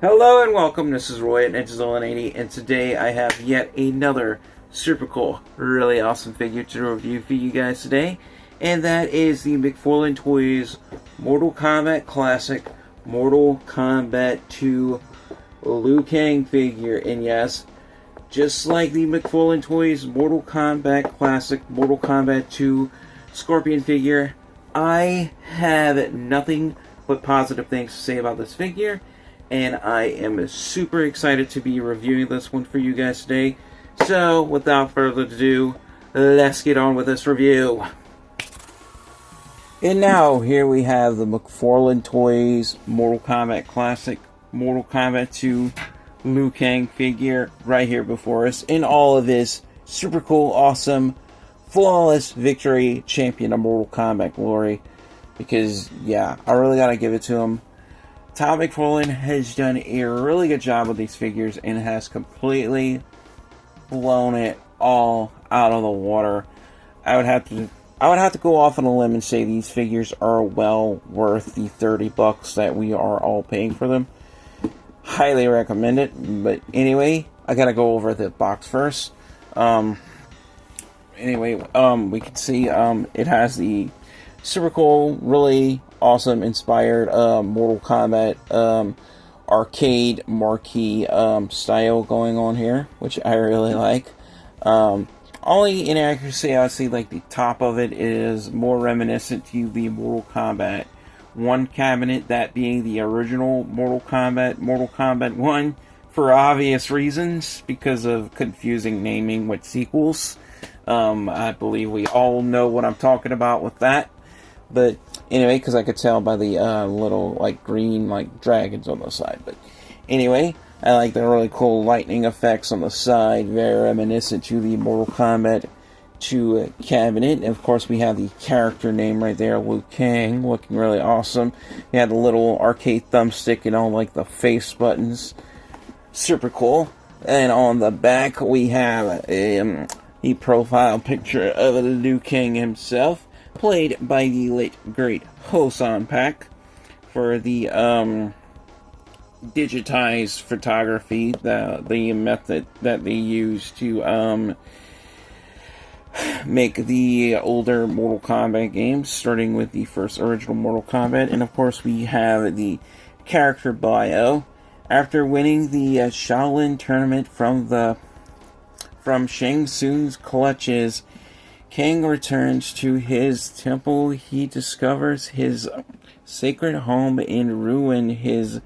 Hello and welcome, this is Roy at Ninjazolan80, and today I have yet another super cool, really awesome figure to review for you guys today, and that is the McFarlane Toys Mortal Kombat Classic Mortal Kombat 2 Liu Kang figure. And yes, just like the McFarlane Toys Mortal Kombat Classic Mortal Kombat 2 Scorpion figure, I have nothing but positive things to say about this figure, and I am super excited to be reviewing this one for you guys today. So, without further ado, let's get on with this review. And now, here we have the McFarlane Toys Mortal Kombat Classic Mortal Kombat 2 Liu Kang figure right here before us in all of his super cool, awesome, flawless victory champion of Mortal Kombat glory. Because, yeah, I really gotta give it to him. Todd McFarlane has done a really good job with these figures and has completely blown it all out of the water. I would have to go off on a limb and say these figures are well worth the $30 that we are all paying for them. Highly recommend it. But anyway, I gotta go over the box first. We can see it has the super cool, really awesome, inspired Mortal Kombat arcade marquee style going on here, which I really like. Only inaccuracy, I would say, like the top of it is more reminiscent to the Mortal Kombat 1 cabinet, that being the original Mortal Kombat 1, for obvious reasons, because of confusing naming with sequels. I believe we all know what I'm talking about with that. But anyway, because I could tell by the little like green like dragons on the side. But anyway, I like the really cool lightning effects on the side, very reminiscent to the Mortal Kombat 2 cabinet. And of course, we have the character name right there, Liu Kang, looking really awesome. We have the little arcade thumbstick and all like the face buttons, super cool. And on the back, we have the profile picture of Liu Kang himself, played by the late great Hosan Pak, for the digitized photography, the method that they use to make the older Mortal Kombat games, starting with the first original Mortal Kombat. And of course, we have the character bio. After winning the Shaolin tournament from Shang Tsung's clutches, Kang returns to his temple. He discovers his sacred home in ruin. His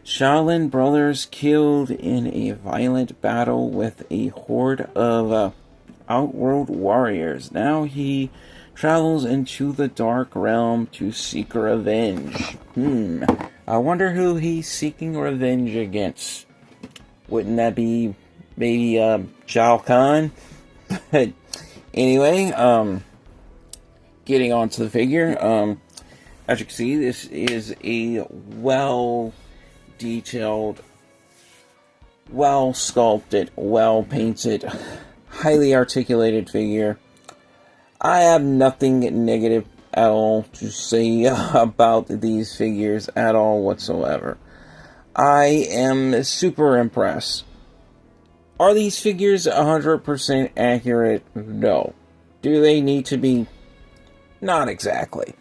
Shaolin brothers killed in a violent battle with a horde of outworld warriors. Now he travels into the dark realm to seek revenge. I wonder who he's seeking revenge against. Wouldn't that be maybe Shao Kahn? But anyway, getting on to the figure, as you can see, this is a well-detailed, well-sculpted, well-painted, highly articulated figure. I have nothing negative at all to say about these figures at all whatsoever. I am super impressed. Are these figures 100% accurate? No. Do they need to be? Not exactly.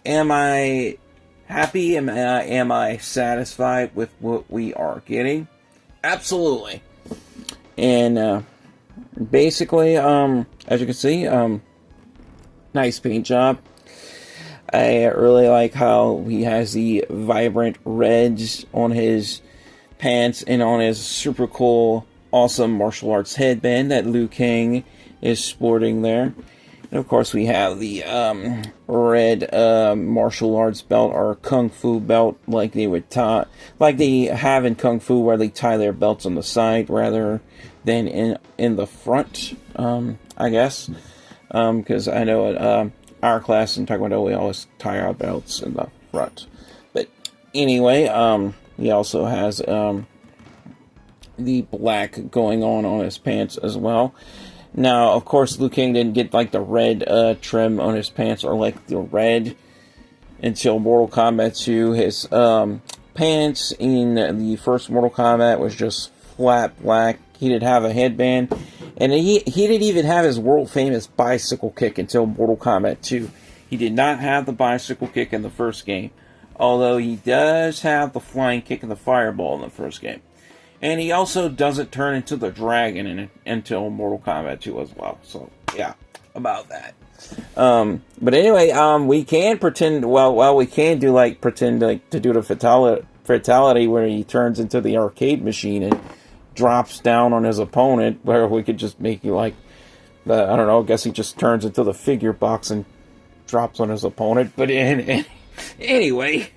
Am I happy? Am I satisfied with what we are getting? Absolutely. And basically, as you can see, nice paint job. I really like how he has the vibrant reds on his pants and on his super cool, awesome martial arts headband that Liu Kang is sporting there. And of course, we have the red martial arts belt, or kung fu belt, like they have in kung fu, where they tie their belts on the side rather than in the front. I guess, because I know at our class in Taekwondo we always tie our belts in the front. But anyway, he also has the black going on his pants as well. Now, of course, Liu Kang didn't get like the red trim on his pants, or like the red, until Mortal Kombat 2. His pants in the first Mortal Kombat was just flat black. He didn't have a headband, and he didn't even have his world famous bicycle kick until Mortal Kombat 2. He did not have the bicycle kick in the first game, although he does have the flying kick and the fireball in the first game. And he also doesn't turn into the dragon until Mortal Kombat 2 as well. So, yeah, about that. But anyway, we can pretend, well, we can do, like, pretend, like, to do the fatality where he turns into the arcade machine and drops down on his opponent, where we could just make you, like, I don't know, I guess he just turns into the figure box and drops on his opponent. But anyway,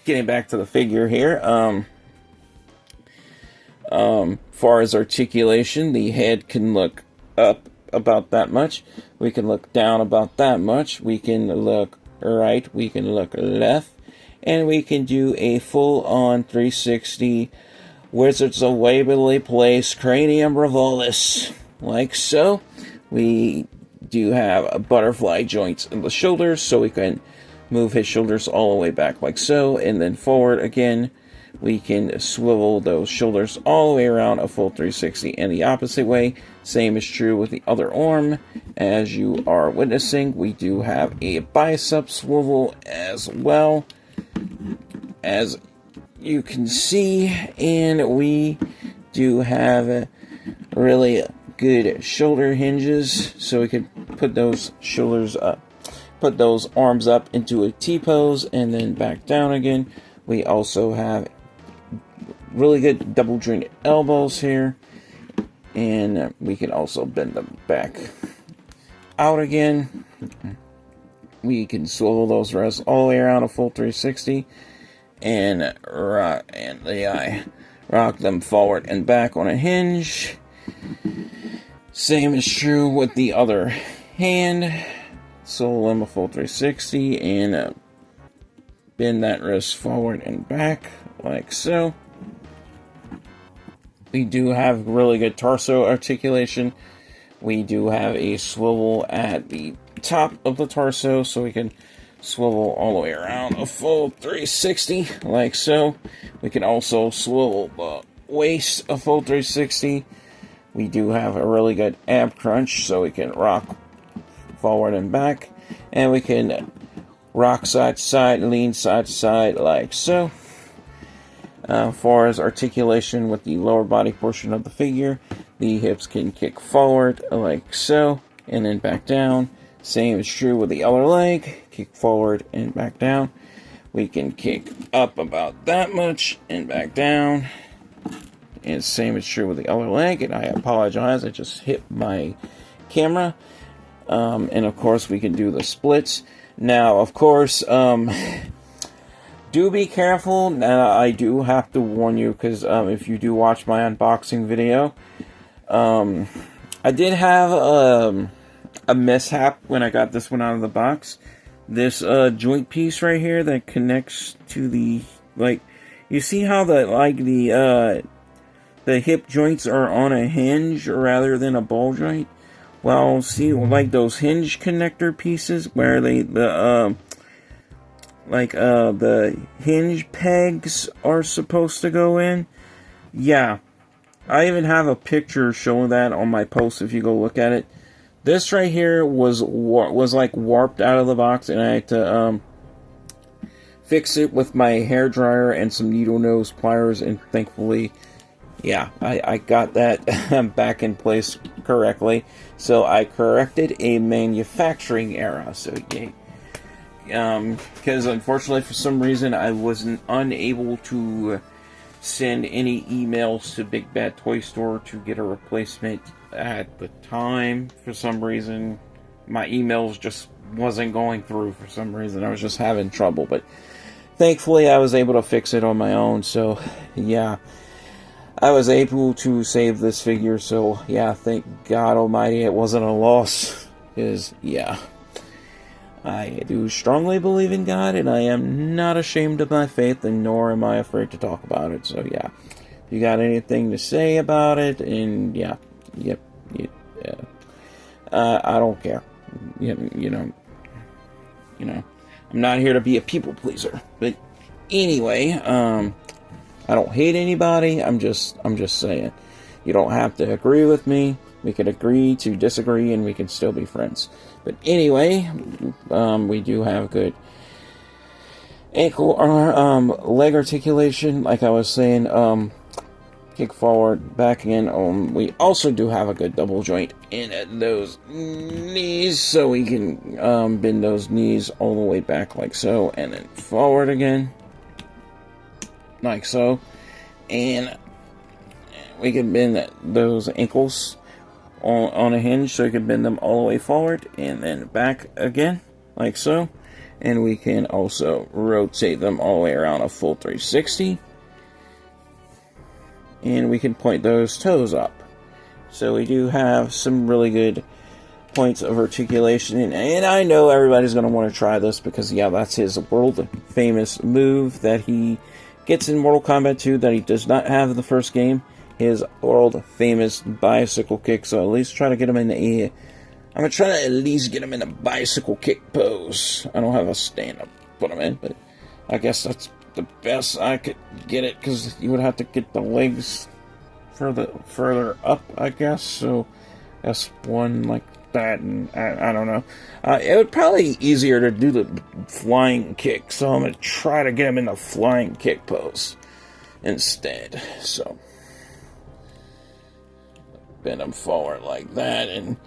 getting back to the figure here, far as articulation, the head can look up about that much. We can look down about that much. We can look right. We can look left. And we can do a full-on 360 Wizards of Waverly Place Cranium Revolus. Like so. We do have butterfly joints in the shoulders, so we can move his shoulders all the way back like so. And then forward again. We can swivel those shoulders all the way around a full 360 and the opposite way. Same is true with the other arm. As you are witnessing, we do have a bicep swivel as well, as you can see. And we do have really good shoulder hinges, so we can put those shoulders up, put those arms up into a T-pose and then back down again. We also have really good double jointed elbows here, and we can also bend them back out again. We can swivel those wrists all the way around a full 360 and rock them forward and back on a hinge. Same is true with the other hand. Swivel them a full 360 and bend that wrist forward and back like so. We do have really good torso articulation. We do have a swivel at the top of the torso, so we can swivel all the way around a full 360, like so. We can also swivel the waist a full 360. We do have a really good ab crunch, so we can rock forward and back. And we can rock side to side, lean side to side, like so. Far as articulation with the lower body portion of the figure, the hips can kick forward like so, and then back down. Same is true with the other leg, kick forward and back down. We can kick up about that much and back down. And same is true with the other leg, and I apologize, I just hit my camera. And of course we can do the splits. Now, of course, do be careful. Now, I do have to warn you, because if you do watch my unboxing video, I did have a mishap when I got this one out of the box. This joint piece right here that connects to the, like, you see how the hip joints are on a hinge rather than a ball joint? Well, see, like those hinge connector pieces where the hinge pegs are supposed to go in. Yeah, I even have a picture showing that on my post if you go look at it. This right here was like warped out of the box, and I had to fix it with my hair dryer and some needle nose pliers, and thankfully, yeah, I got that back in place correctly. So I corrected a manufacturing error. So yay. Because unfortunately, for some reason, I wasn't unable to send any emails to Big Bad Toy Store to get a replacement at the time. For some reason, my emails just wasn't going through for some reason. I was just having trouble, but thankfully I was able to fix it on my own. So yeah, I was able to save this figure. So yeah, thank God Almighty it wasn't a loss. Because yeah, I do strongly believe in God, and I am not ashamed of my faith, and nor am I afraid to talk about it. So yeah, if you got anything to say about it, and yeah, I don't care. You know, I'm not here to be a people pleaser. But anyway, I don't hate anybody. I'm just saying, you don't have to agree with me. We could agree to disagree, and we can still be friends. But anyway, we do have good ankle or leg articulation, like I was saying. Kick forward, back in. We also do have a good double joint in those knees, so we can bend those knees all the way back like so, and then forward again, like so, and we can bend those ankles on a hinge, so we can bend them all the way forward, and then back again, like so, and we can also rotate them all the way around a full 360. And we can point those toes up. So we do have some really good points of articulation. And I know everybody's going to want to try this because, yeah, that's his world-famous move that he gets in Mortal Kombat 2 that he does not have in the first game. His world-famous bicycle kick. So at least try to get him in the... I'm going to try to at least get him in a bicycle kick pose. I don't have a stand to put him in, but I guess that's the best I could get it, because you would have to get the legs further up, I guess. So S1 like that, and I don't know. It would probably be easier to do the flying kick, so I'm gonna try to get him in the flying kick pose instead. So bend him forward like that, and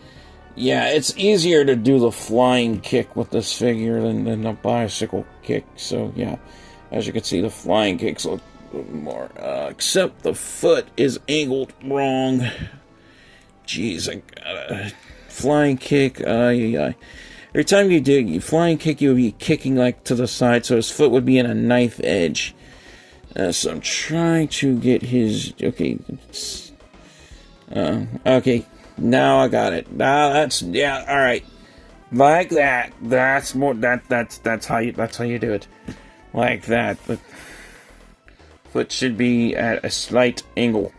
yeah, it's easier to do the flying kick with this figure than the bicycle kick. So yeah. As you can see, the flying kicks look more, except the foot is angled wrong. Jeez, I gotta... Flying kick, yeah. Every time you do a flying kick, you would be kicking, like, to the side, so his foot would be in a knife edge. So I'm trying to get his... Okay. Okay, now I got it. Now that's... Yeah, alright. Like that. That's more... That's how you do it. Like that. The foot should be at a slight angle.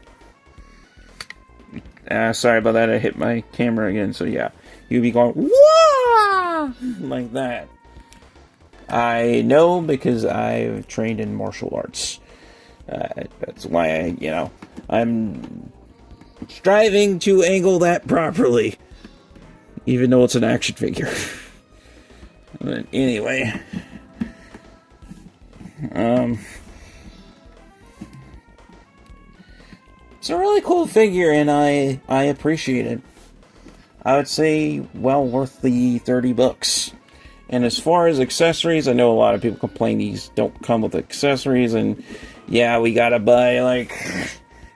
Sorry about that. I hit my camera again. So yeah, you'd be going wah like that. I know because I've trained in martial arts. That's why I'm striving to angle that properly, even though it's an action figure. But anyway. It's a really cool figure, and I appreciate it. I would say well worth the $30. And as far as accessories, I know a lot of people complain these don't come with accessories, and yeah, we gotta buy like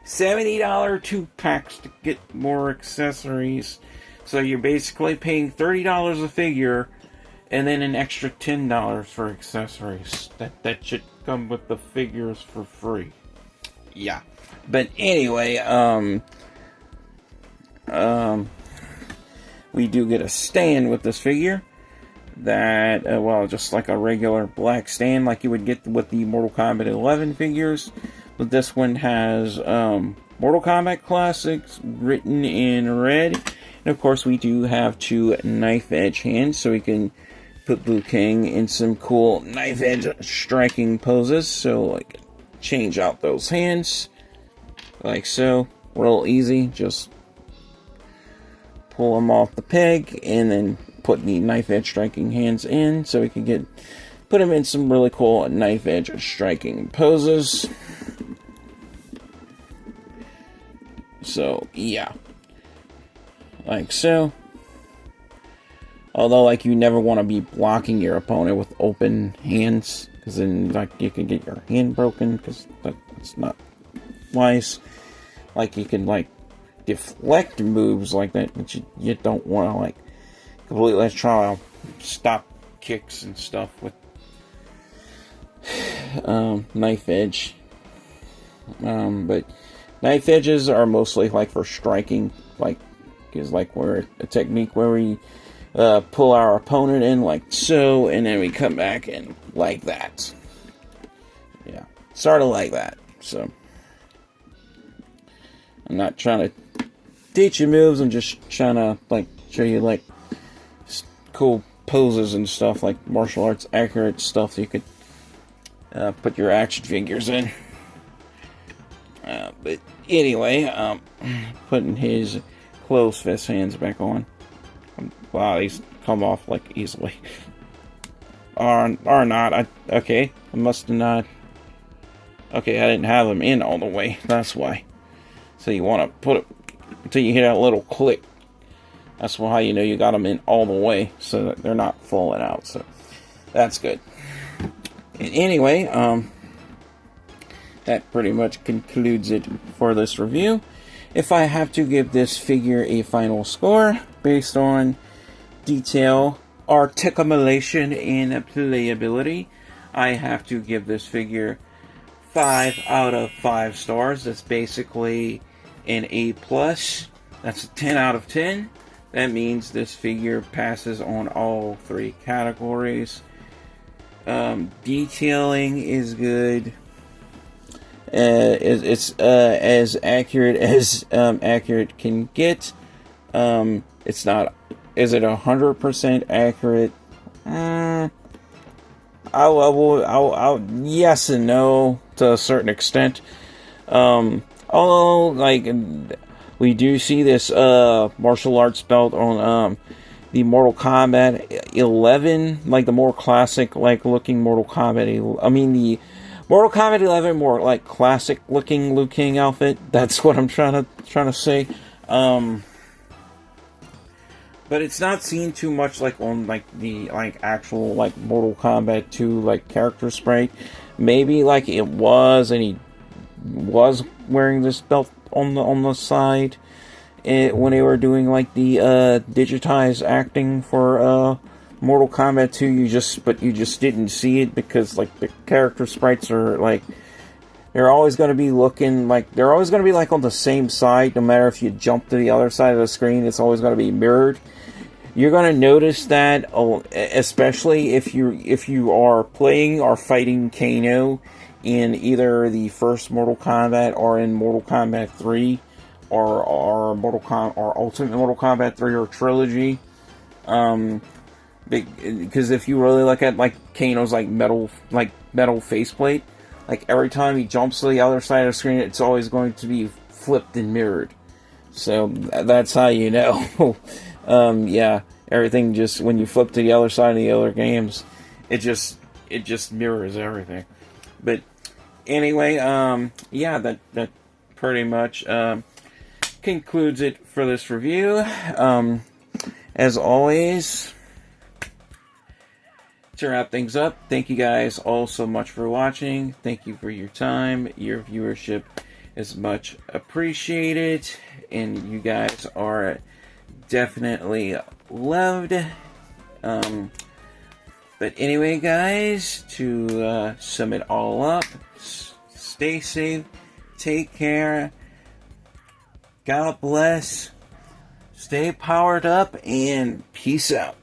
$70 2-packs to get more accessories. So you're basically paying $30 a figure, and then an extra $10 for accessories. That should come with the figures for free. Yeah. But anyway, we do get a stand with this figure. That, well, just like a regular black stand like you would get with the Mortal Kombat 11 figures. But this one has Mortal Kombat Classics written in red. And of course we do have 2 knife edge hands, so we can put Liu Kang in some cool knife edge striking poses. So I can change out those hands like so, real easy. Just pull them off the peg and then put the knife edge striking hands in, so we can put them in some really cool knife edge striking poses. So yeah, like so. Although, like, you never want to be blocking your opponent with open hands, because then, like, you can get your hand broken, because that's not wise. Like, you can, like, deflect moves like that, but you don't want to, like, completely try to stop kicks and stuff with knife edge. But knife edges are mostly, like, for striking, like, is like where a technique where we pull our opponent in like so, and then we come back in like that. Yeah, sort of like that. So I'm not trying to teach you moves, I'm just trying to like show you like cool poses and stuff, like martial arts accurate stuff you could put your action figures in. But anyway, putting his closed fist hands back on. Wow, he's come off like easily. Or not. Okay, I must have not. Okay, I didn't have them in all the way. That's why. So you want to put it until you hear that little click. That's how you know you got them in all the way, so that they're not falling out. So that's good. And anyway, that pretty much concludes it for this review. If I have to give this figure a final score based on detail, articulation, and playability, I have to give this figure 5 out of 5 stars. That's basically an A+. That's a 10 out of 10. That means this figure passes on all 3 categories. Detailing is good. It's as accurate as accurate can get. It's not. Is it 100% accurate? I'll yes and no to a certain extent. Although, like, we do see this martial arts belt on the Mortal Kombat 11, like the more classic, like looking Mortal Kombat. The Mortal Kombat 11 more like classic looking Liu Kang outfit. That's what I'm trying to say. But it's not seen too much like on like the actual like Mortal Kombat 2 like character sprite. Maybe like it was, and he was wearing this belt on the side when they were doing like the digitized acting for Mortal Kombat 2. You just didn't see it because like the character sprites are like they're always going to be looking like they're always going to be like on the same side. No matter if you jump to the other side of the screen, it's always going to be mirrored. You're going to notice that, especially if you are playing or fighting Kano in either the first Mortal Kombat or in Mortal Kombat 3 or Ultimate Mortal Kombat 3 or Trilogy. Because if you really look at like Kano's like metal faceplate, like every time he jumps to the other side of the screen, it's always going to be flipped and mirrored. So that's how you know. Yeah, everything just when you flip to the other side of the other games, it just mirrors everything. But anyway, yeah, that pretty much concludes it for this review. As always, to wrap things up, thank you guys all so much for watching. Thank you for your time. Your viewership is much appreciated, and you guys are definitely loved. But anyway, guys, to sum it all up, stay safe, take care, God bless, stay powered up, and peace out.